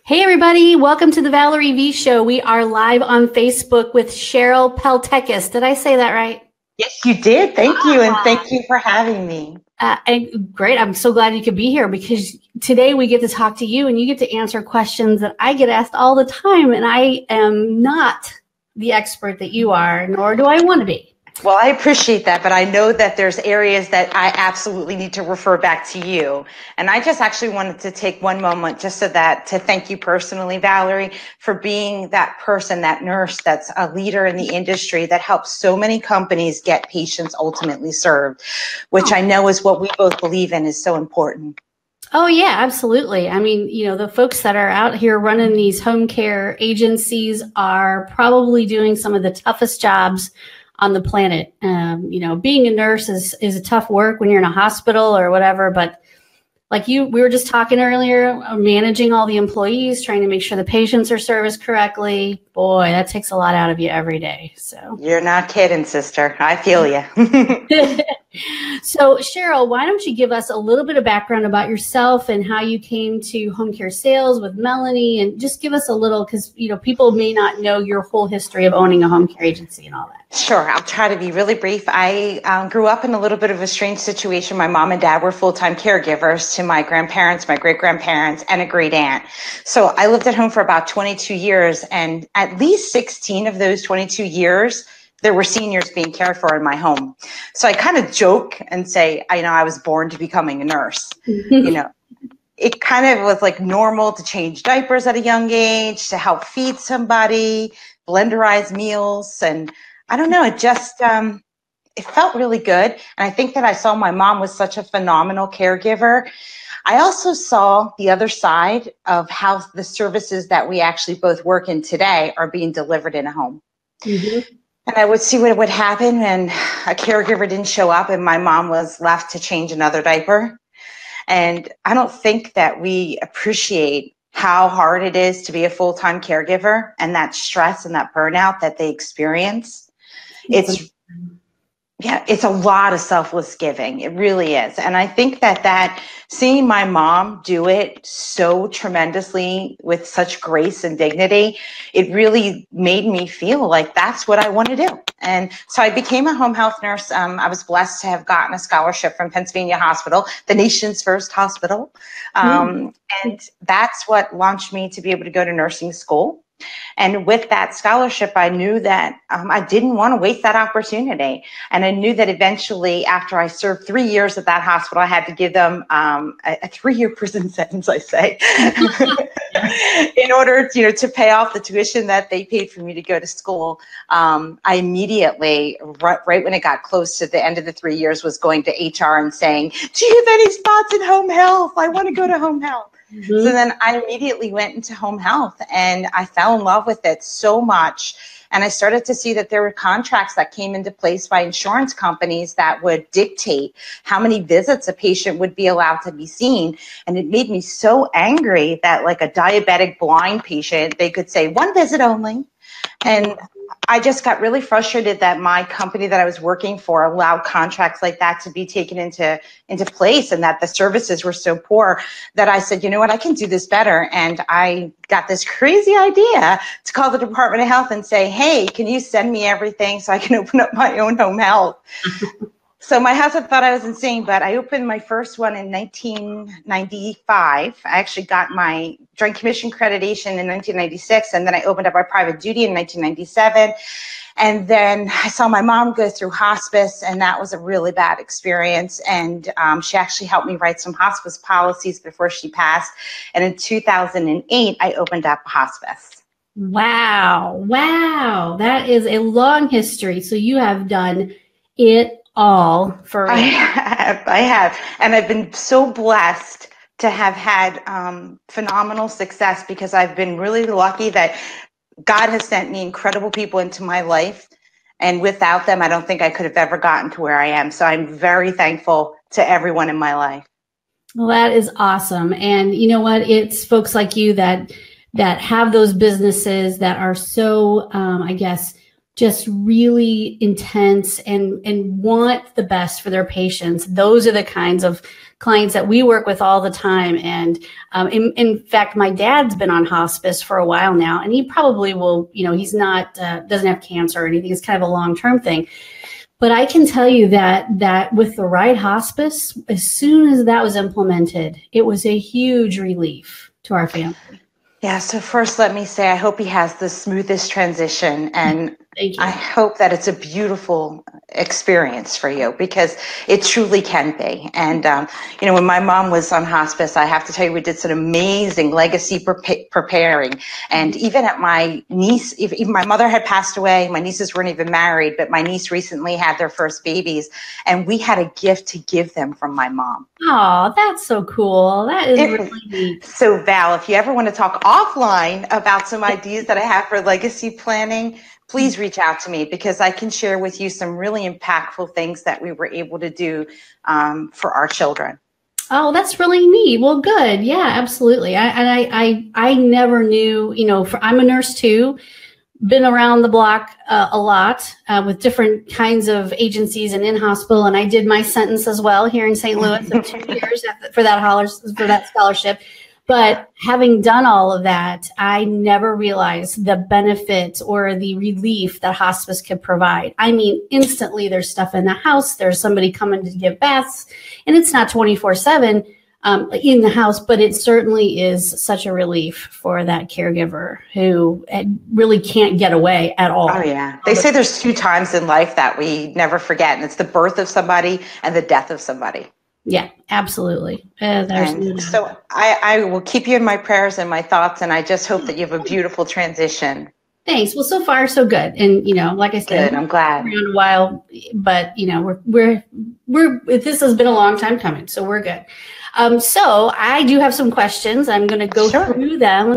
Hey everybody, welcome to the Valerie V Show. We are live on Facebook with Cheryl Peltekis. Did I say that right? Yes, you did. Thank you. And thank you for having me. And great. I'm so glad you could be here because today we get to talk to you and you get to answer questions that I get asked all the time. And I am not the expert that you are, nor do I want to be. Well, I appreciate that, but I know that there's areas that I absolutely need to refer back to you. And I just actually wanted to take one moment just so that to thank you personally, Valerie, for being that person, that nurse that's a leader in the industry that helps so many companies get patients ultimately served, which I know is what we both believe in is so important. Oh, yeah, absolutely. I mean, the folks that are out here running these home care agencies are probably doing some of the toughest jobs on the planet. Being a nurse is a tough work when you're in a hospital or whatever, but like we were just talking earlier, managing all the employees, trying to make sure the patients are serviced correctly. Boy, that takes a lot out of you every day. So you're not kidding, sister. I feel you. So Cheryl, why don't you give us a little bit of background about yourself and how you came to home care sales with Melanie, and just give us a little, because people may not know your whole history of owning a home care agency and all that. Sure, I'll try to be really brief. I grew up in a little bit of a strange situation. My mom and dad were full-time caregivers to my grandparents, my great-grandparents, and a great aunt. So I lived at home for about 22 years, and at least 16 of those 22 years, there were seniors being cared for in my home. So I kind of joke and say, I was born to becoming a nurse. It kind of was like normal to change diapers at a young age, to help feed somebody, blenderize meals. And I don't know, it just, it felt really good. And I think that I saw my mom was such a phenomenal caregiver. I also saw the other side of how the services that we actually both work in today are being delivered in a home. Mm-hmm. And I would see what would happen when a caregiver didn't show up and my mom was left to change another diaper. And I don't think that we appreciate how hard it is to be a full-time caregiver and that stress and that burnout that they experience. It's a lot of selfless giving. It really is. And I think that seeing my mom do it so tremendously with such grace and dignity, it really made me feel like that's what I want to do. And so I became a home health nurse. I was blessed to have gotten a scholarship from Pennsylvania Hospital, the nation's first hospital. And that's what launched me to be able to go to nursing school. And with that scholarship, I knew that I didn't want to waste that opportunity. And I knew that eventually, after I served 3 years at that hospital, I had to give them a 3-year prison sentence, I say, in order to pay off the tuition that they paid for me to go to school. I immediately, right when it got close to the end of the 3 years, was going to HR and saying, "Do you have any spots in home health? I want to go to home health." Mm-hmm. So then I immediately went into home health and I fell in love with it so much. And I started to see that there were contracts that came into place by insurance companies that would dictate how many visits a patient would be allowed to be seen. And it made me so angry that, like a diabetic blind patient, they could say 1 visit only. And I just got really frustrated that my company that I was working for allowed contracts like that to be taken into place, and that the services were so poor that I said, you know what, I can do this better. And I got this crazy idea to call the Department of Health and say, hey, can you send me everything so I can open up my own home health? So my husband thought I was insane, but I opened my first one in 1995. I actually got my Joint Commission accreditation in 1996, and then I opened up my private duty in 1997. And then I saw my mom go through hospice, and that was a really bad experience. And she actually helped me write some hospice policies before she passed. And in 2008, I opened up hospice. Wow. Wow. That is a long history. So you have done it all for real. I have. And I've been so blessed to have had phenomenal success, because I've been really lucky that God has sent me incredible people into my life. And without them, I don't think I could have ever gotten to where I am. So I'm very thankful to everyone in my life. Well, that is awesome. And you know what? It's folks like you that have those businesses that are so, just really intense and want the best for their patients. Those are the kinds of clients that we work with all the time. And in fact, my dad's been on hospice for a while now, and he probably will, he's not, doesn't have cancer or anything. It's kind of a long-term thing. But I can tell you that with the right hospice, as soon as that was implemented, it was a huge relief to our family. Yeah, so first let me say I hope he has the smoothest transition, and I hope that it's a beautiful experience for you, because it truly can be. And, when my mom was on hospice, I have to tell you, we did some amazing legacy preparing. And even at my niece, even my mother had passed away, my nieces weren't even married, but my niece recently had their first babies, and we had a gift to give them from my mom. Oh, that's so cool. That is really neat. So Val, if you ever want to talk offline about some ideas that I have for legacy planning, please reach out to me, because I can share with you some really impactful things that we were able to do for our children. Oh, that's really neat. Well, good. Yeah, absolutely. I never knew, I'm a nurse too, been around the block a lot with different kinds of agencies and in hospital. And I did my sentence as well here in St. Louis of 2 years for that scholarship. But having done all of that, I never realized the benefit or the relief that hospice could provide. I mean, instantly there's stuff in the house, there's somebody coming to give baths, and it's not 24/7 in the house, but it certainly is such a relief for that caregiver who really can't get away at all. Oh, yeah. They say there's 2 times in life that we never forget, and it's the birth of somebody and the death of somebody. Yeah, absolutely. So I will keep you in my prayers and my thoughts, and I just hope that you have a beautiful transition. Thanks. Well, so far so good. And like I said, good. I'm glad. Around a while, but we're this has been a long time coming, so we're good. So I do have some questions. I'm going to go through them.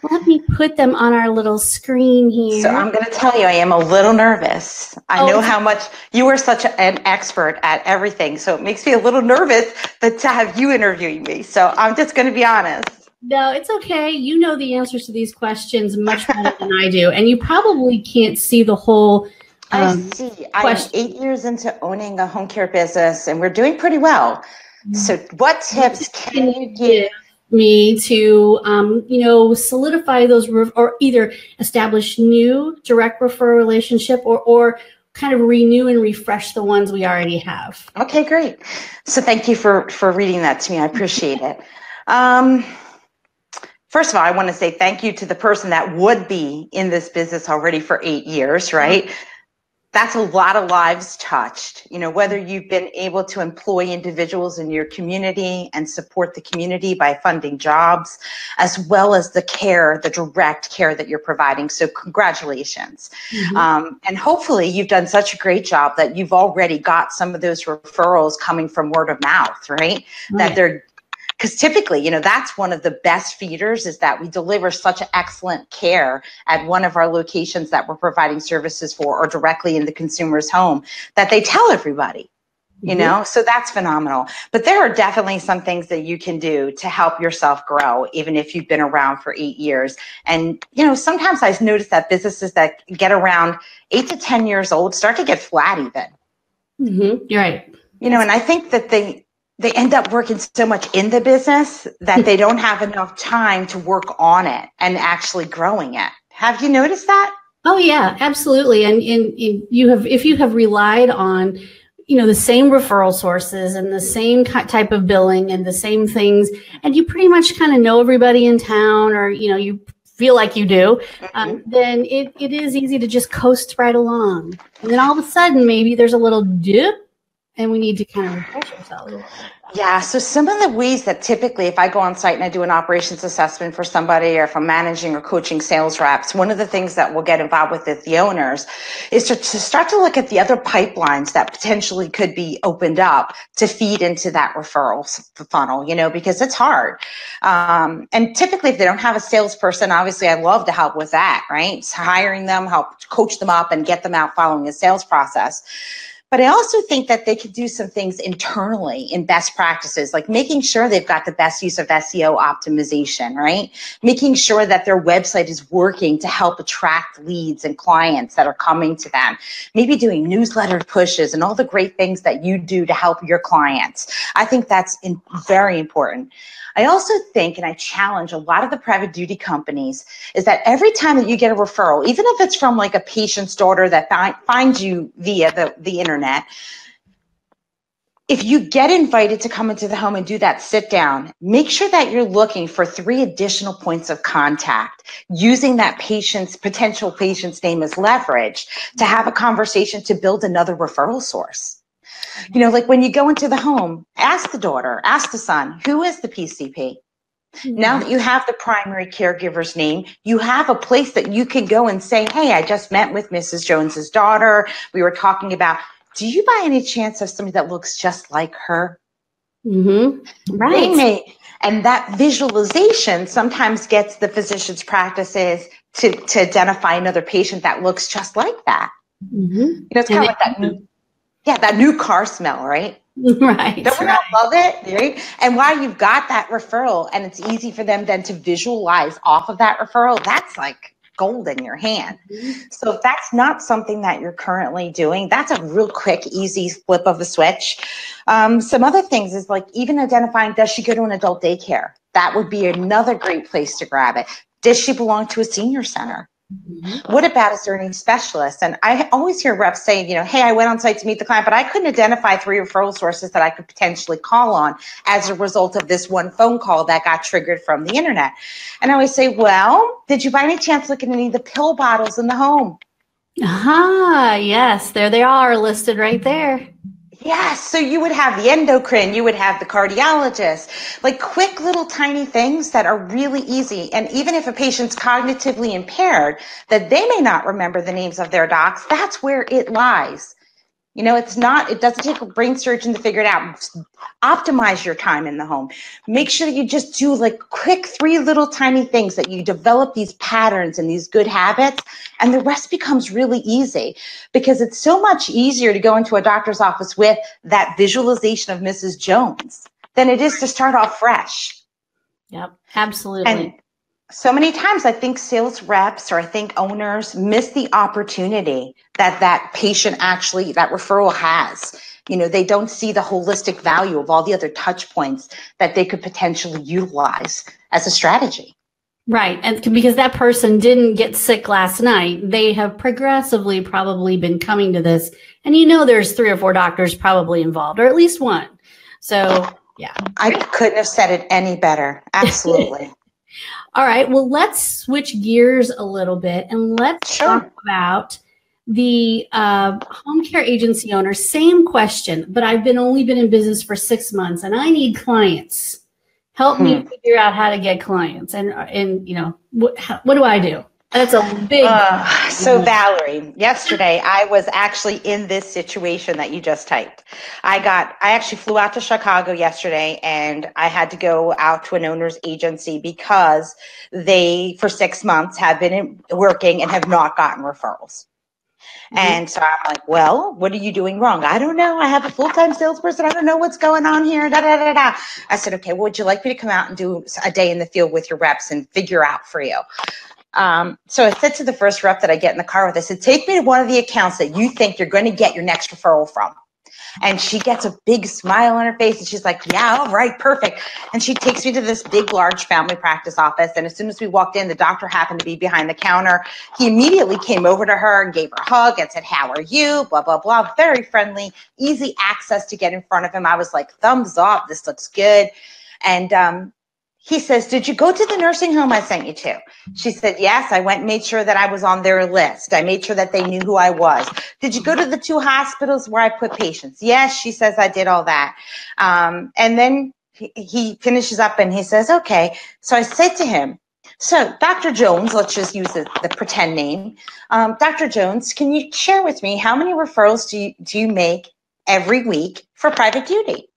Let me put them on our little screen here. So I'm going to tell you, I am a little nervous. I know how much you are such an expert at everything. So it makes me a little nervous to have you interviewing me. So I'm just going to be honest. No, it's okay. You know the answers to these questions much better than I do. And you probably can't see the whole I see. I'm 8 years into owning a home care business, and we're doing pretty well. So what tips can you give me to, solidify those or either establish new direct referral relationship or kind of renew and refresh the ones we already have? Okay, great. So thank you for reading that to me. I appreciate it. First of all, I want to say thank you to the person that would be in this business already for 8 years, right? That's a lot of lives touched, whether you've been able to employ individuals in your community and support the community by funding jobs, as well as the direct care that you're providing. So congratulations. And hopefully you've done such a great job that you've already got some of those referrals coming from word of mouth, right? That they're Because typically, that's one of the best feeders, is that we deliver such excellent care at one of our locations that we're providing services for, or directly in the consumer's home, that they tell everybody, so that's phenomenal. But there are definitely some things that you can do to help yourself grow, even if you've been around for 8 years. And, sometimes I've noticed that businesses that get around 8 to 10 years old start to get flat even. You're right. And I think that they end up working so much in the business that they don't have enough time to work on it and actually growing it. Have you noticed that? Oh yeah, absolutely. And if you have relied on, the same referral sources and the same type of billing and the same things, and you pretty much kind of know everybody in town, or, you feel like you do, then it is easy to just coast right along. And then all of a sudden, maybe there's a little dip, and we need to kind of refresh ourselves. Yeah. So some of the ways that typically, if I go on site and I do an operations assessment for somebody, or if I'm managing or coaching sales reps, one of the things that we'll get involved with the owners is to start to look at the other pipelines that potentially could be opened up to feed into that referral funnel, because it's hard. And typically if they don't have a salesperson, obviously I love to help with that, right? So hiring them, help coach them up and get them out following a sales process. But I also think that they could do some things internally in best practices, like making sure they've got the best use of SEO optimization, right? Making sure that their website is working to help attract leads and clients that are coming to them. Maybe doing newsletter pushes and all the great things that you do to help your clients. I think that's very important. I also think, and I challenge a lot of the private duty companies, is that every time that you get a referral, even if it's from like a patient's daughter that finds you via the internet, if you get invited to come into the home and do that sit down, make sure that you're looking for 3 additional points of contact, using that potential patient's name as leverage to have a conversation to build another referral source. You know, like when you go into the home, ask the daughter, ask the son, who is the PCP? Now that you have the primary caregiver's name, you have a place that you can go and say, hey, I just met with Mrs. Jones's daughter. We were talking about, do you by any chance have somebody that looks just like her? Right. They may, and that visualization sometimes gets the physician's practices to identify another patient that looks just like that. You know, it's kind of like that new car smell, right? Right. Don't we all love it? Right? And while you've got that referral and it's easy for them then to visualize off of that referral, that's like gold in your hand. So if that's not something that you're currently doing, that's a real quick, easy flip of a switch. Some other things is like even identifying, does she go to an adult daycare? That would be another great place to grab it. Does she belong to a senior center? What about, is there any specialists? And I always hear reps say, you know, hey, I went on site to meet the client, but I couldn't identify 3 referral sources that I could potentially call on as a result of this one phone call that got triggered from the internet. And I always say, well, did you by any chance look at any of the pill bottles in the home? Yes, there they are listed right there. Yes, so you would have the endocrine, you would have the cardiologist, like quick little tiny things that are really easy. And even if a patient's cognitively impaired, that they may not remember the names of their docs, that's where it lies. You know, it doesn't take a brain surgeon to figure it out. Optimize your time in the home. Make sure that you just do like quick 3 little tiny things, that you develop these patterns and these good habits, and the rest becomes really easy, because it's so much easier to go into a doctor's office with that visualization of Mrs. Jones than it is to start off fresh. Yep, absolutely. And so many times I think sales reps or I think owners miss the opportunity that patient actually, that referral has. You know, they don't see the holistic value of all the other touch points that they could potentially utilize as a strategy. Right. And because that person didn't get sick last night, they have progressively probably been coming to this. And you know, there's 3 or 4 doctors probably involved, or at least one. So, yeah. I couldn't have said it any better. Absolutely. All right. Well, let's switch gears a little bit and let's talk about the home care agency owner. Same question, but I've only been in business for 6 months and I need clients. Help me figure out how to get clients. And you know, what do I do? That's a big. So Valerie, yesterday I was actually in this situation that you just typed. I actually flew out to Chicago yesterday and I had to go out to an owner's agency because they, for 6 months, have been working and have not gotten referrals. And so I'm like, well, what are you doing wrong? I don't know. I have a full-time salesperson. I don't know what's going on here. Da, da, da, da. I said, okay, well, would you like me to come out and do a day in the field with your reps and figure out for you? So I said to the first rep that I get in the car with, I said, take me to one of the accounts that you think you're going to get your next referral from. And she gets a big smile on her face and she's like, yeah, all right, perfect. And she takes me to this big, large family practice office. And as soon as we walked in, the doctor happened to be behind the counter. He immediately came over to her and gave her a hug and said, how are you? Blah, blah, blah. Very friendly, easy access to get in front of him. I was like, thumbs up. This looks good. And, he says, did you go to the nursing home I sent you to? She said, yes, I went and made sure that I was on their list. I made sure that they knew who I was. Did you go to the 2 hospitals where I put patients? Yes, she says, I did all that. And then he finishes up and he says, okay. So I said to him, so Dr. Jones, let's just use the pretend name. Dr. Jones, can you share with me how many referrals do you make every week for private duty?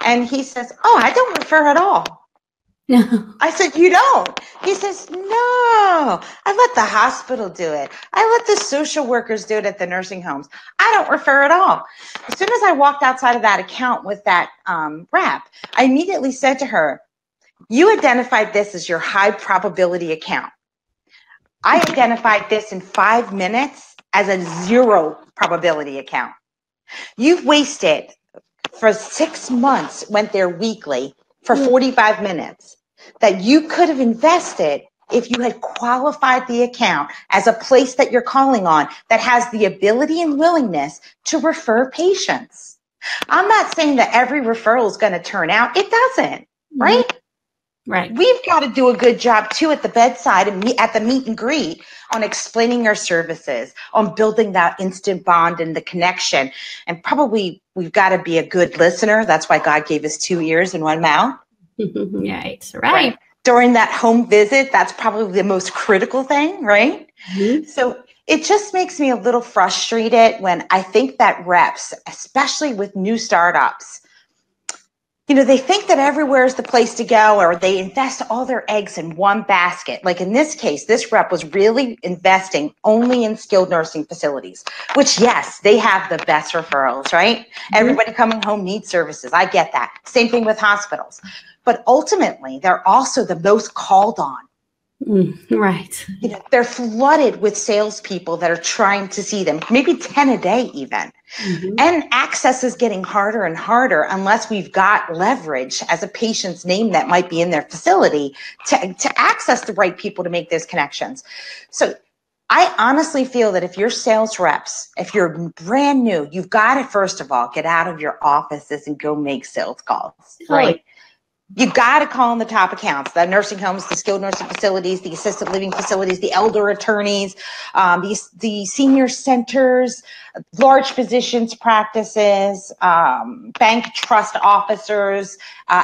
And he says, oh, I don't refer at all. No. I said, you don't? He says, no, I let the hospital do it. I let the social workers do it at the nursing homes. I don't refer at all. As soon as I walked outside of that account with that rep, I immediately said to her, you identified this as your high probability account. I identified this in 5 minutes as a 0 probability account. You've wasted for 6 months, went there weekly for 45 minutes that you could have invested if you had qualified the account as a place that you're calling on that has the ability and willingness to refer patients. I'm not saying that every referral is going to turn out. It doesn't, right? Right. We've got to do a good job too at the bedside and at the meet and greet on explaining our services, on building that instant bond and the connection. And probably we've got to be a good listener. That's why God gave us 2 ears and 1 mouth. Right. During that home visit, that's probably the most critical thing, right? Mm-hmm. So it just makes me a little frustrated when I think that reps, especially with new startups, you know, they think that everywhere is the place to go, or they invest all their eggs in one basket. Like in this case, this rep was really investing only in skilled nursing facilities, which, yes, they have the best referrals, right? Mm-hmm. Everybody coming home needs services. I get that. Same thing with hospitals. But ultimately, they're also the most called on. Right. You know, they're flooded with salespeople that are trying to see them, maybe 10 a day even. Mm-hmm. And access is getting harder and harder unless we've got leverage as a patient's name that might be in their facility to access the right people to make those connections. So I honestly feel that if you're sales reps, if you're brand new, you've got to, first of all, get out of your offices and go make sales calls, right? You got to call on the top accounts, the nursing homes, the skilled nursing facilities, the assisted living facilities, the elder attorneys, the senior centers, large physicians practices, bank trust officers,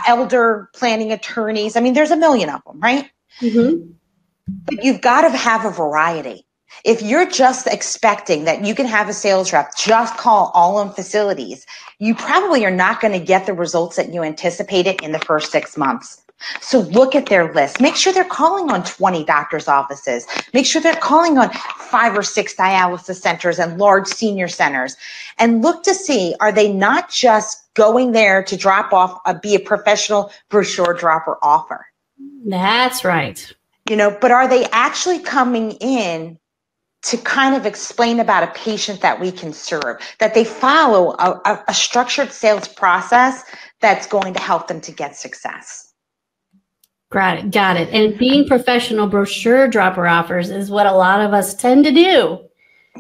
elder planning attorneys. I mean, there's a million of them, right? Mm-hmm. But you've got to have a variety. If you're just expecting that you can have a sales rep just call all on facilities, you probably are not going to get the results that you anticipated in the first 6 months. So look at their list. Make sure they're calling on 20 doctors' offices. Make sure they're calling on 5 or 6 dialysis centers and large senior centers. And look to see, are they not just going there to drop off, be a professional brochure dropper offer? That's right. You know, but are they actually coming in to kind of explain about a patient that we can serve, that they follow a structured sales process that's going to help them to get success? Got it. And being professional brochure dropper offers is what a lot of us tend to do.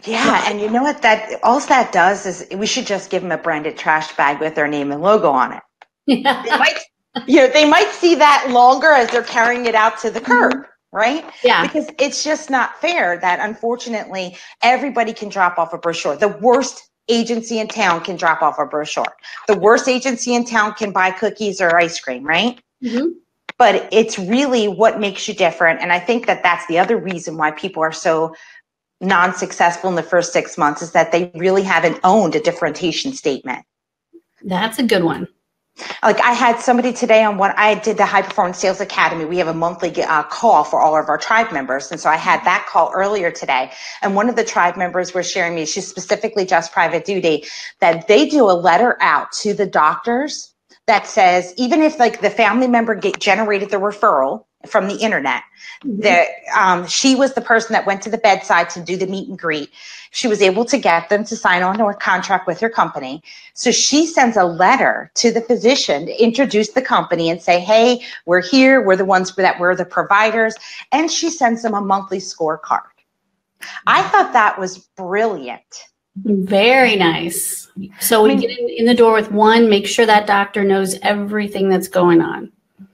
Yeah, and you know what? All that does is we should just give them a branded trash bag with their name and logo on it. Yeah. They might see that longer as they're carrying it out to the curb. Mm-hmm. Right? Yeah. Because it's just not fair that unfortunately everybody can drop off a brochure. The worst agency in town can drop off a brochure. The worst agency in town can buy cookies or ice cream, right? Mm-hmm. But it's really what makes you different. And I think that that's the other reason why people are so non-successful in the first 6 months is that they really haven't owned a differentiation statement. That's a good one. Like I had somebody today on what I did the High Performance Sales Academy. We have a monthly call for all of our tribe members. And so I had that call earlier today. And one of the tribe members was sharing me, she's specifically just private duty, that they do a letter out to the doctors that says, even if like the family member generated the referral from the internet, that she was the person that went to the bedside to do the meet and greet. She was able to get them to sign on to a contract with her company. So she sends a letter to the physician to introduce the company and say, hey, we're here. We're the ones that we're the providers. And she sends them a monthly scorecard. I thought that was brilliant. Very nice. So we get in the door with one, make sure that doctor knows everything that's going on.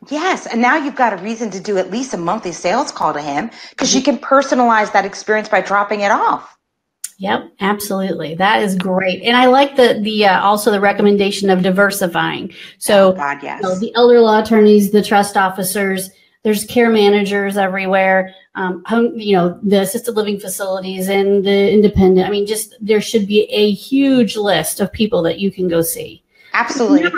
Yes. And now you've got a reason to do at least a monthly sales call to him because you can personalize that experience by dropping it off. Yep, absolutely. That is great. And I like the also the recommendation of diversifying. So yes. The elder law attorneys, the trust officers, there's care managers everywhere, the assisted living facilities and the independent. I mean, just there should be a huge list of people that you can go see. Absolutely.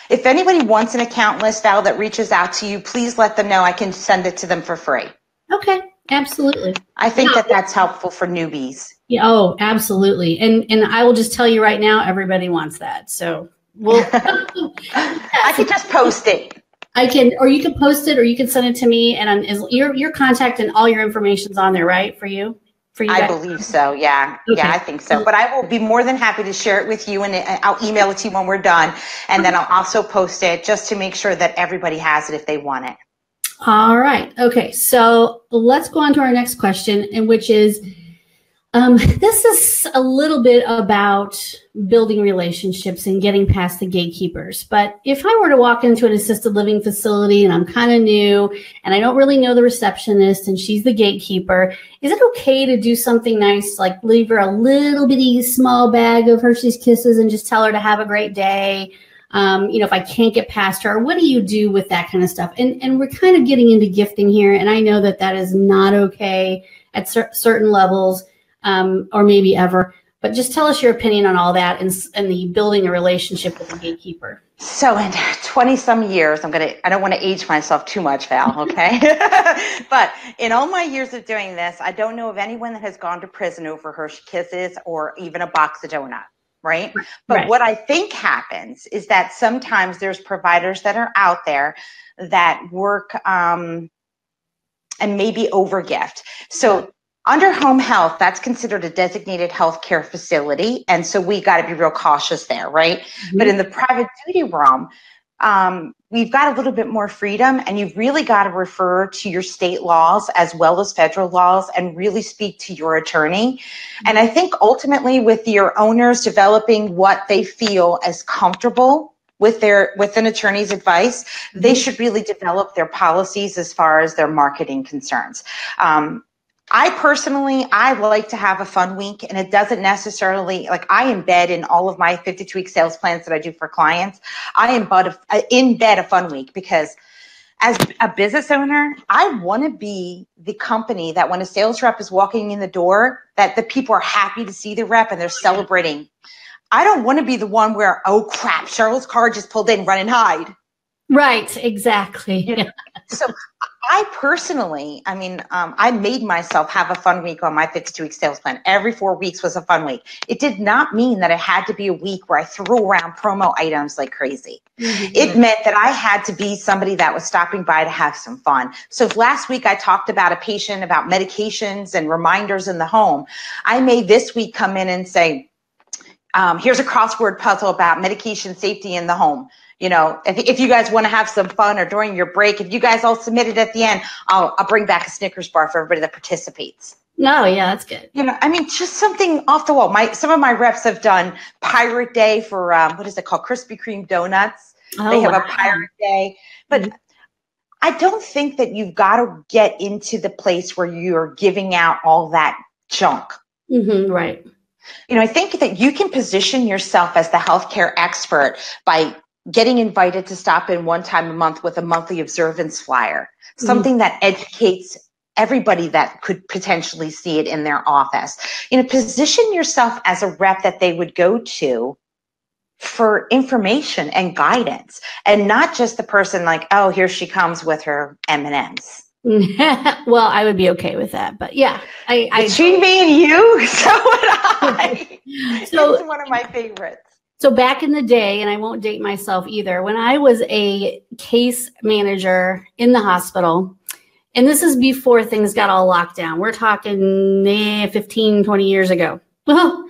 If anybody wants an account list, Val, that reaches out to you, please let them know. I can send it to them for free. Okay, absolutely. I think that that's helpful for newbies. Yeah, oh, absolutely. And I will just tell you right now, everybody wants that. So we'll I could just post it. I can, or you can post it, or you can send it to me, and your contact and all your information's on there, right? For you I guys? believe so. Yeah. Okay. Yeah, I think so. But I will be more than happy to share it with you, and I'll email it to you when we're done. And then I'll also post it just to make sure that everybody has it if they want it. All right. Okay. So let's go on to our next question, and which is, this is a little bit about building relationships and getting past the gatekeepers. But if I were to walk into an assisted living facility and I'm kind of new and I don't really know the receptionist and she's the gatekeeper, is it okay to do something nice, like leave her a little bitty small bag of Hershey's Kisses and just tell her to have a great day? If I can't get past her, what do you do with that kind of stuff? And we're kind of getting into gifting here. And I know that that is not okay at certain levels. Or maybe ever, but just tell us your opinion on all that and the building a relationship with the gatekeeper. So in 20 some years, I don't want to age myself too much, Val, okay? But in all my years of doing this, I don't know of anyone that has gone to prison over Hershey Kisses or even a box of donuts, right? But right. What I think happens is that sometimes there's providers that are out there that work and maybe overgift. So under home health, that's considered a designated healthcare facility. And so we got to be real cautious there, right? Mm-hmm. But in the private duty realm, we've got a little bit more freedom, and you've really got to refer to your state laws as well as federal laws and really speak to your attorney. Mm-hmm. And I think ultimately with your owners developing what they feel as comfortable with an attorney's advice, mm-hmm. they should really develop their policies as far as their marketing concerns. I like to have a fun week, and it doesn't necessarily, like, I embed in all of my 52-week sales plans that I do for clients, I embed a fun week, because as a business owner, I want to be the company that when a sales rep is walking in the door, that the people are happy to see the rep and they're celebrating. I don't want to be the one where, oh crap, Cheryl's car just pulled in, run and hide. Right, exactly. You know? So I personally, I made myself have a fun week on my 52-week sales plan. Every 4 weeks was a fun week. It did not mean that it had to be a week where I threw around promo items like crazy. Mm-hmm. It meant that I had to be somebody that was stopping by to have some fun. So if last week I talked about a patient about medications and reminders in the home, I may this week come in and say, here's a crossword puzzle about medication safety in the home. You know, if you guys want to have some fun, or during your break, if you guys all submit it at the end, I'll bring back a Snickers bar for everybody that participates. No, yeah, that's good. You know, just something off the wall. Some of my reps have done Pirate Day for, what is it called? Krispy Kreme donuts. Oh, they have a Pirate Day. But mm-hmm. I don't think that you've got to get into the place where you're giving out all that junk. Mm-hmm, right. You know, I think that you can position yourself as the healthcare expert by getting invited to stop in one time a month with a monthly observance flyer, something that educates everybody that could potentially see it in their office. You know, position yourself as a rep that they would go to for information and guidance, and not just the person like, oh, here she comes with her M&Ms. Well, I would be okay with that, but yeah, between me and you, so would I. So it's one of my favorites. So back in the day, and I won't date myself either, when I was a case manager in the hospital, and this is before things got all locked down. We're talking 15, 20 years ago. Well,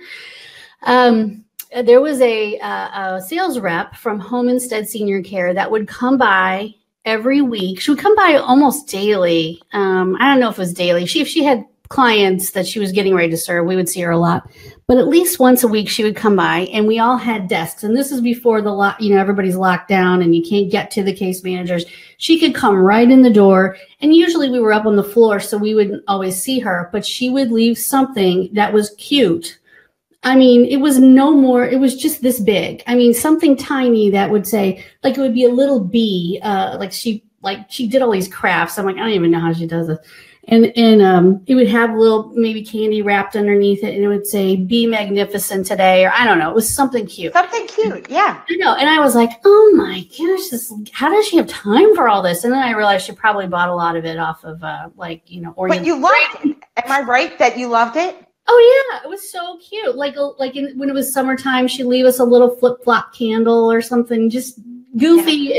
there was a sales rep from Home Instead Senior Care that would come by every week. She would come by almost daily. I don't know if it was daily. If she had clients that she was getting ready to serve, we would see her a lot. But at least once a week she would come by, and we all had desks. And this is before everybody's locked down and you can't get to the case managers. She could come right in the door, and usually we were up on the floor, so we wouldn't always see her, but she would leave something that was cute. I mean, it was no more, it was just this big. I mean, something tiny that would say, like, it would be a little bee, she did all these crafts. I'm like, I don't even know how she does this. And it would have little maybe candy wrapped underneath it, and it would say "Be magnificent today," or I don't know. It was something cute. Something cute, yeah. I know. And I was like, oh my gosh, how does she have time for all this? And then I realized she probably bought a lot of it off of Oriental. But you loved it. Am I right that you loved it? Oh yeah, it was so cute. When it was summertime, she'd leave us a little flip-flop candle or something, just goofy,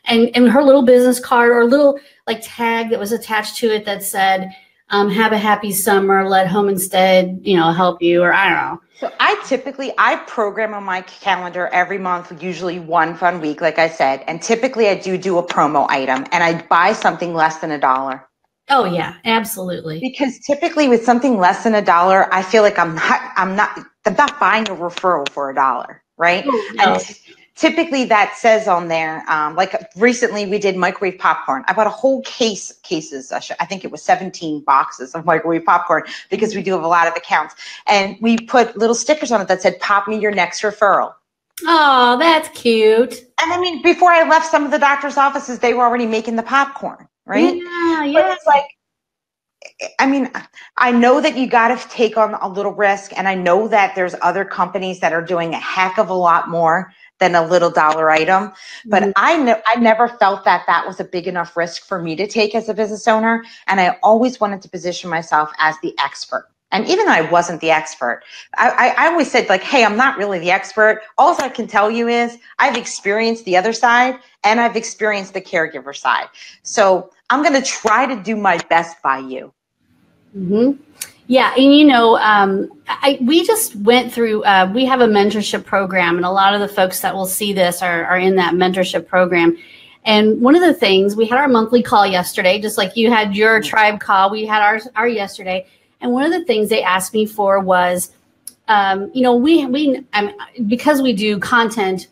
and her little business card or a little tag that was attached to it that said, have a happy summer, let home instead, help you, or I don't know. So I program on my calendar every month, usually one fun week, like I said, and typically I do a promo item, and I buy something less than $1. Oh yeah, absolutely. Because typically with something less than $1, I feel like I'm not buying a referral for $1, right? Oh, no. And typically that says on there, recently we did microwave popcorn. I bought a whole cases. I think it was 17 boxes of microwave popcorn because we do have a lot of accounts, and we put little stickers on it that said, "Pop me your next referral." Oh, that's cute. And I mean, before I left some of the doctor's offices, they were already making the popcorn. Right? Yeah. But it's I know that you got to take on a little risk, and I know that there's other companies that are doing a heck of a lot more than a little dollar item. But I never felt that was a big enough risk for me to take as a business owner, and I always wanted to position myself as the expert. And even though I wasn't the expert, I always said, hey, I'm not really the expert. All I can tell you is I've experienced the other side, and I've experienced the caregiver side. So I'm going to try to do my best by you. Mm-hmm. Yeah. And, we just went through, we have a mentorship program, and a lot of the folks that will see this are in that mentorship program. And one of the things, we had our monthly call yesterday, just like you had your tribe call, we had our yesterday. And one of the things they asked me for was, because we do content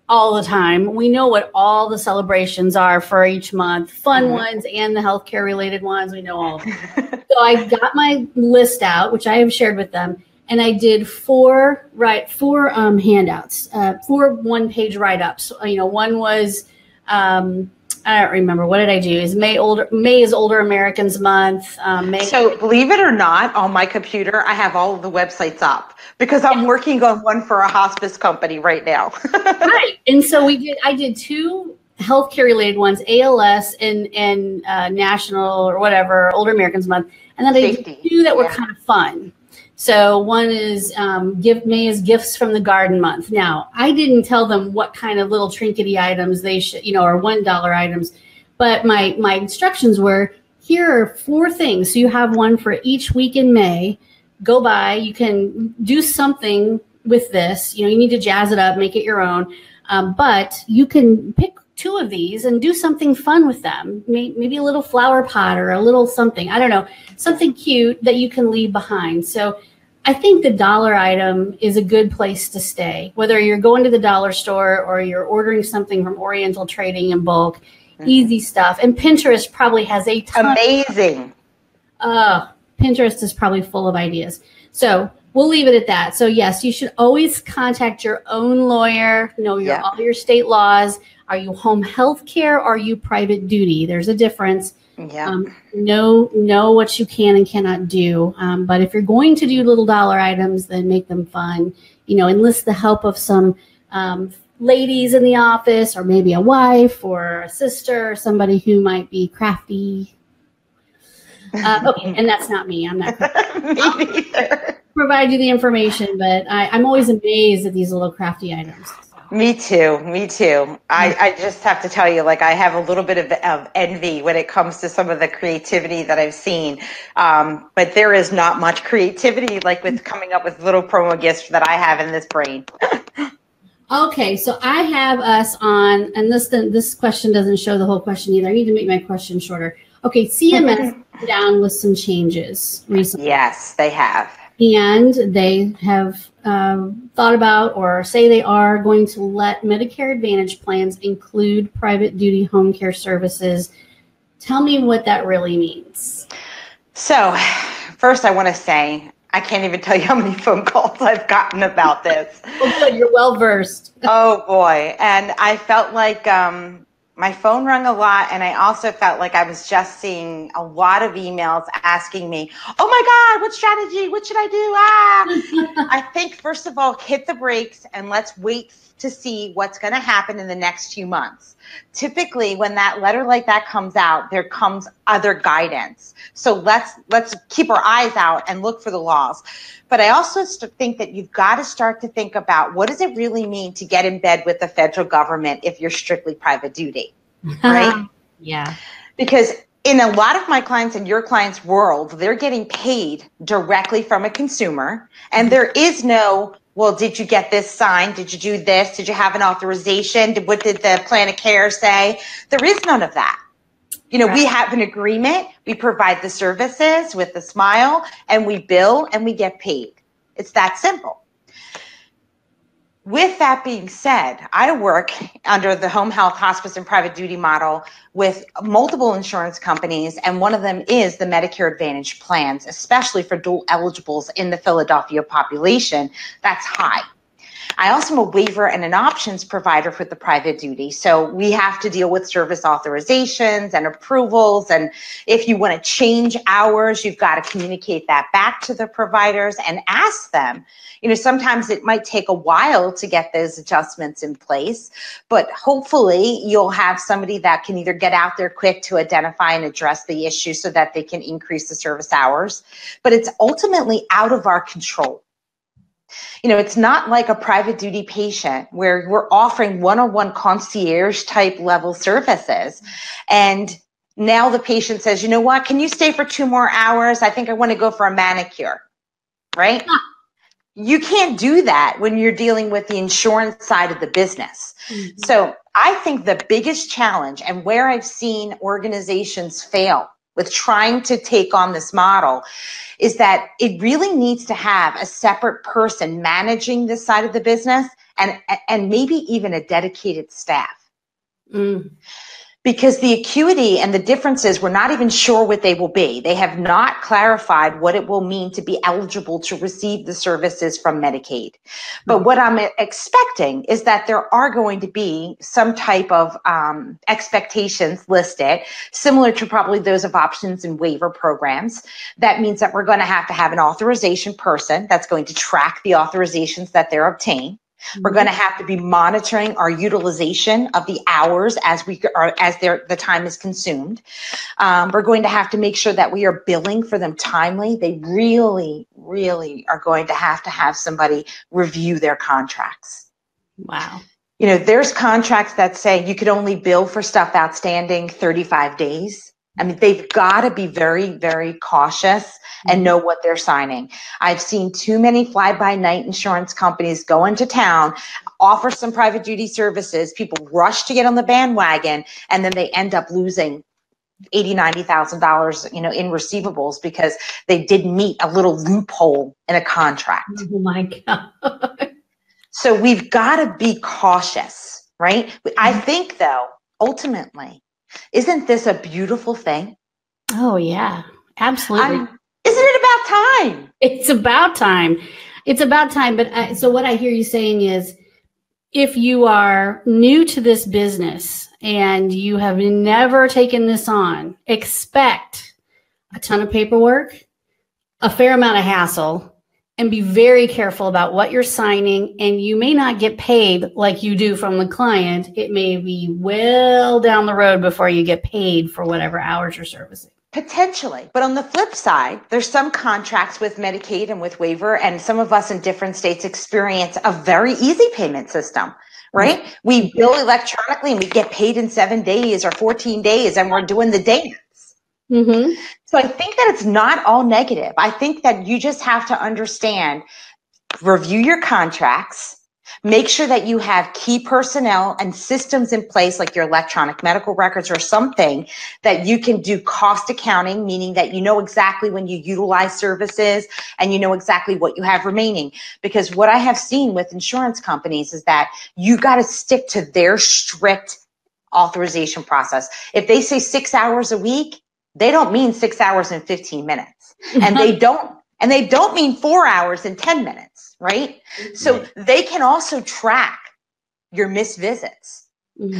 all the time, we know what all the celebrations are for each month, fun ones and the healthcare related ones. We know all of them. So I got my list out, which I have shared with them, and I did four handouts, 4 one-page write-ups. One was, I don't remember. What did I do? May is Older Americans Month. So believe it or not, on my computer, I have all of the websites up because I'm working on one for a hospice company right now. Right. And so I did 2 healthcare related ones, ALS and National or whatever, Older Americans Month. And then I did 2 that were kind of fun. So one is May is Gifts from the Garden Month. Now, I didn't tell them what kind of little trinkety items they should, or $1 items, but my instructions were, here are 4 things. So you have one for each week in May. Go by. You can do something with this. You need to jazz it up, make it your own. But you can pick 2 of these and do something fun with them. Maybe a little flower pot or a little something. I don't know, something cute that you can leave behind. So I think the dollar item is a good place to stay, whether you're going to the dollar store or you're ordering something from Oriental Trading in bulk. Easy stuff. And Pinterest probably has a ton. Amazing. Pinterest is probably full of ideas. So we'll leave it at that. So yes, you should always contact your own lawyer, know all your state laws. Are you home health care? Or are you private duty? There's a difference. Yeah. Know what you can and cannot do. But if you're going to do little dollar items, then make them fun. Enlist the help of some ladies in the office, or maybe a wife or a sister, or somebody who might be crafty. Okay, and that's not me. I'm not crafty. Me neither. Provide you the information, but I'm always amazed at these little crafty items. Me too. I just have to tell you, I have a little bit of envy when it comes to some of the creativity that I've seen. But there is not much creativity with coming up with little promo gifts that I have in this brain. Okay, so I have us on, and this question doesn't show the whole question either. I need to make my question shorter. Okay, CMS down with some changes recently. Yes, they have. And they have thought about, or say they are going to let Medicare Advantage plans include private duty home care services. Tell me what that really means. So first I want to say, I can't even tell you how many phone calls I've gotten about this. Oh, good. You're well versed. Oh boy. And I felt like My phone rang a lot, and I also felt like I was just seeing a lot of emails asking me, oh my God, what strategy? What should I do? I think, first of all, hit the brakes and let's wait to see what's going to happen in the next few months. Typically, when that letter like that comes out, there comes other guidance. So let's keep our eyes out and look for the laws. But I also think that you've got to start to think about, what does it really mean to get in bed with the federal government if you're strictly private duty, right? Yeah. Because in a lot of my clients and your clients' world, they're getting paid directly from a consumer, and there is no, well, did you get this signed? Did you do this? Did you have an authorization? What did the plan of care say? There is none of that. You know, we have an agreement, we provide the services with a smile, and we bill and we get paid. It's that simple. With that being said, I work under the home health, hospice, and private duty model with multiple insurance companies, and one of them is the Medicare Advantage plans, especially for dual eligibles in the Philadelphia population. That's high. I also am a waiver and an options provider for the private duty. So we have to deal with service authorizations and approvals. And if you want to change hours, you've got to communicate that back to the providers and ask them. You know, sometimes it might take a while to get those adjustments in place, but hopefully you'll have somebody that can either get out there quick to identify and address the issue so that they can increase the service hours. But it's ultimately out of our control. You know, it's not like a private duty patient where we're offering one-on-one concierge type level services. And now the patient says, you know what, can you stay for 2 more hours? I think I want to go for a manicure, right? You can't do that when you're dealing with the insurance side of the business. Mm-hmm. So I think the biggest challenge, and where I've seen organizations fail with trying to take on this model, is that it really needs to have a separate person managing this side of the business, and maybe even a dedicated staff. Mm. Because the acuity and the differences, we're not even sure what they will be. They have not clarified what it will mean to be eligible to receive the services from Medicaid. But what I'm expecting is that there are going to be some type of expectations listed, similar to probably those of options and waiver programs. That means that we're going to have an authorization person that's going to track the authorizations that they're obtained. We're going to have to be monitoring our utilization of the hours as the time is consumed. We're going to have to make sure that we are billing for them timely. They really, really are going to have somebody review their contracts. Wow. You know, there's contracts that say you could only bill for stuff outstanding 35 days. I mean, they've got to be very, very cautious and know what they're signing. I've seen too many fly-by-night insurance companies go into town, offer some private duty services, people rush to get on the bandwagon, and then they end up losing $80,000, $90,000, you know, in receivables because they didn't meet a little loophole in a contract. Oh my God. So we've got to be cautious, right? I think, though, ultimately, isn't this a beautiful thing? Oh, yeah, absolutely. Isn't it about time? It's about time. It's about time. But so what I hear you saying is, if you are new to this business and you have never taken this on, expect a ton of paperwork, a fair amount of hassle, and be very careful about what you're signing. And you may not get paid like you do from the client. It may be well down the road before you get paid for whatever hours you're servicing. Potentially. But on the flip side, there's some contracts with Medicaid and with waiver, and some of us in different states experience a very easy payment system, right? We bill electronically and we get paid in 7 days or 14 days, and we're doing the dance. Mm-hmm. So I think that it's not all negative. I think that you just have to understand, review your contracts, make sure that you have key personnel and systems in place, like your electronic medical records or something that you can do cost accounting, meaning that you know exactly when you utilize services and you know exactly what you have remaining. Because what I have seen with insurance companies is that you got to stick to their strict authorization process. If they say 6 hours a week, they don't mean 6 hours and 15 minutes. And they don't mean 4 hours and 10 minutes, right? So they can also track your missed visits.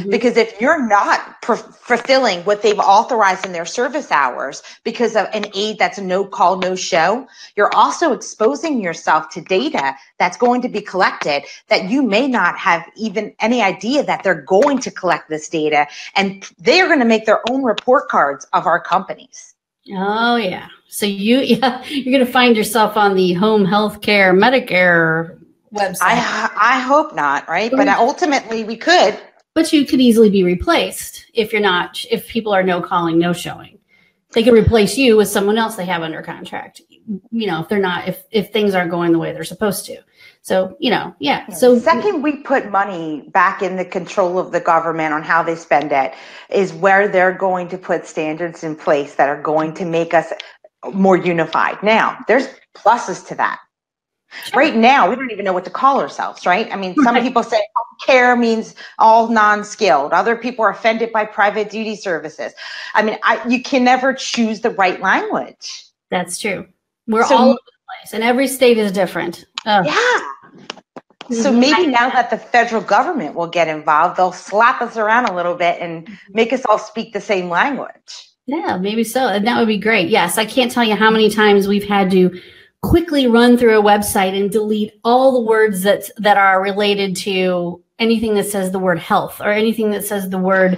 Because if you're not fulfilling what they've authorized in their service hours because of an aide that's a no call, no show, you're also exposing yourself to data that's going to be collected that you may not have even any idea that they're going to collect this data. And they are going to make their own report cards of our companies. Oh, yeah. So you're going to find yourself on the home health care Medicare website. I hope not, right? But ultimately we could. But you could easily be replaced if people are no calling, no showing. They could replace you with someone else they have under contract, if things aren't going the way they're supposed to. So, yeah. So the second we put money back in the control of the government on how they spend it is where they're going to put standards in place that are going to make us more unified. Now, there's pluses to that. Sure. Right now, we don't even know what to call ourselves, right? I mean, some people say care means all non-skilled. Other people are offended by private duty services. I mean, you can never choose the right language. That's true. We're all over the place, and every state is different. Yeah. So maybe now that the federal government will get involved, they'll slap us around a little bit and make us all speak the same language. Yeah, maybe so. And that would be great. Yes, I can't tell you how many times we've had to quickly run through a website and delete all the words that are related to anything that says the word health or anything that says the word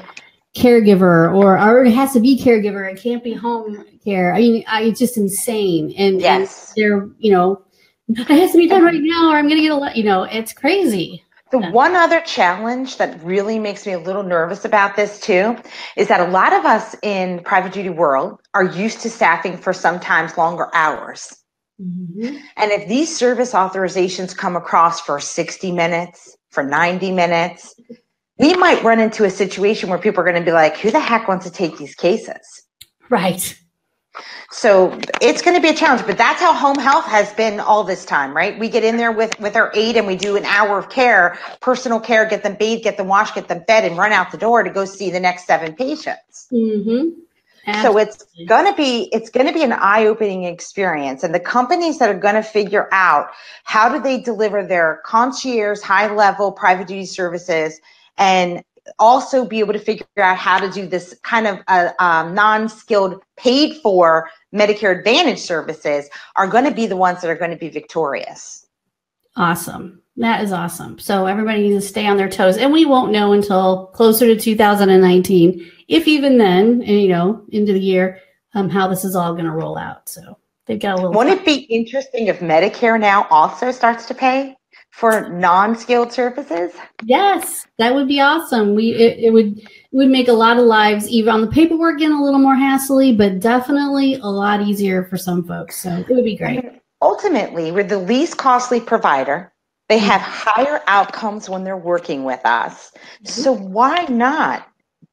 caregiver or it has to be caregiver. It can't be home care. I mean, it's just insane. And, yes. And they're, it has to be done right now or I'm going to get it's crazy. The one other challenge that really makes me a little nervous about this too is that a lot of us in private duty world are used to staffing for sometimes longer hours. Mm-hmm. And if these service authorizations come across for 60 minutes, for 90 minutes, we might run into a situation where people are going to be like, who the heck wants to take these cases? Right. So it's going to be a challenge, but that's how home health has been all this time, right? We get in there with our aide and we do an hour of care, personal care, get them bathed, get them washed, get them fed, and run out the door to go see the next 7 patients. Mm-hmm. Absolutely. So it's going to be an eye-opening experience, and the companies that are going to figure out how do they deliver their concierge, high-level private duty services, and also be able to figure out how to do this kind of non-skilled, paid-for Medicare Advantage services are going to be the ones that are going to be victorious. Awesome. That is awesome. So everybody needs to stay on their toes, and we won't know until closer to 2019. If even then, into the year, how this is all going to roll out. So they've got a little. Wouldn't it be interesting if Medicare now also starts to pay for non-skilled services? Yes, that would be awesome. It would make a lot of lives, even on the paperwork, getting a little more hassly, but definitely a lot easier for some folks. So it would be great. I mean, ultimately, we're the least costly provider. They have higher outcomes when they're working with us. So why not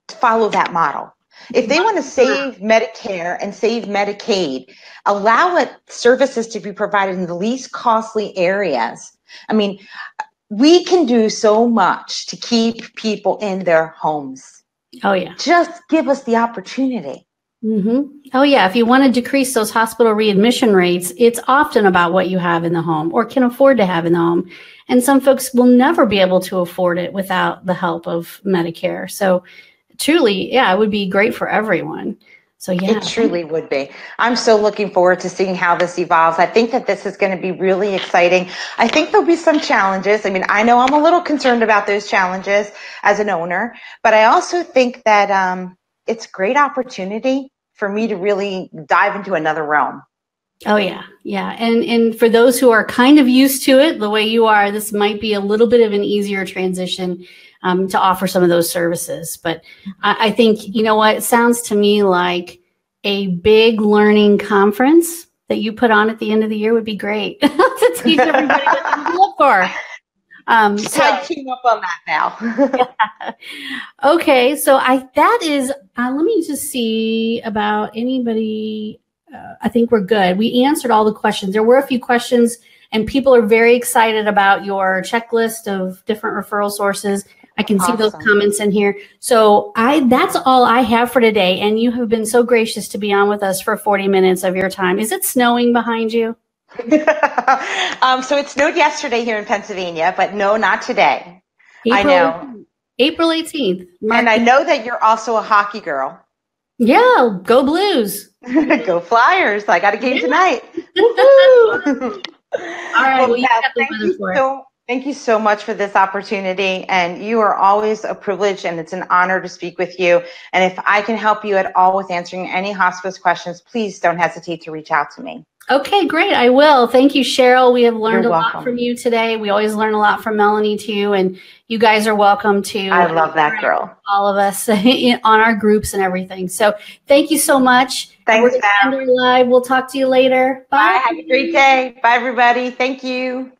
follow that model? If they want to save Medicare and save Medicaid, allow services to be provided in the least costly areas. I mean, we can do so much to keep people in their homes. Oh, yeah. Just give us the opportunity. Mm-hmm. Oh, yeah. If you want to decrease those hospital readmission rates, it's often about what you have in the home or can afford to have in the home. And some folks will never be able to afford it without the help of Medicare. So truly, yeah, it would be great for everyone. So, yeah. It truly would be. I'm so looking forward to seeing how this evolves. I think that this is going to be really exciting. I think there'll be some challenges. I mean, I know I'm a little concerned about those challenges as an owner, but I also think that it's a great opportunity for me to really dive into another realm. Oh, yeah. Yeah. And for those who are kind of used to it the way you are, this might be a little bit of an easier transition to offer some of those services. But I think, it sounds to me like a big learning conference that you put on at the end of the year would be great to teach everybody what to look for. So I team up on that now. Yeah. Okay. So that is, let me just see about anybody. I think we're good. We answered all the questions. There were a few questions and people are very excited about your checklist of different referral sources. I can see those comments in here. So that's all I have for today. And you have been so gracious to be on with us for 40 minutes of your time. Is it snowing behind you? So it snowed yesterday here in Pennsylvania, but no, not today. April, I know. April 18th. And I know that you're also a hockey girl. Yeah, go Blues. Go Flyers. I got a game tonight. All right. Well, thank you so much for this opportunity. And you are always a privilege, and it's an honor to speak with you. And if I can help you at all with answering any hospice questions, please don't hesitate to reach out to me. Okay, great. I will. Thank you, Cheryl. We have learned a lot from you today. We always learn a lot from Melanie too. And you guys are welcome to. I love that girl. All of us on our groups and everything. So thank you so much. Thanks, Val. We'll talk to you later. Bye. Bye. Have a great day. Bye, everybody. Thank you.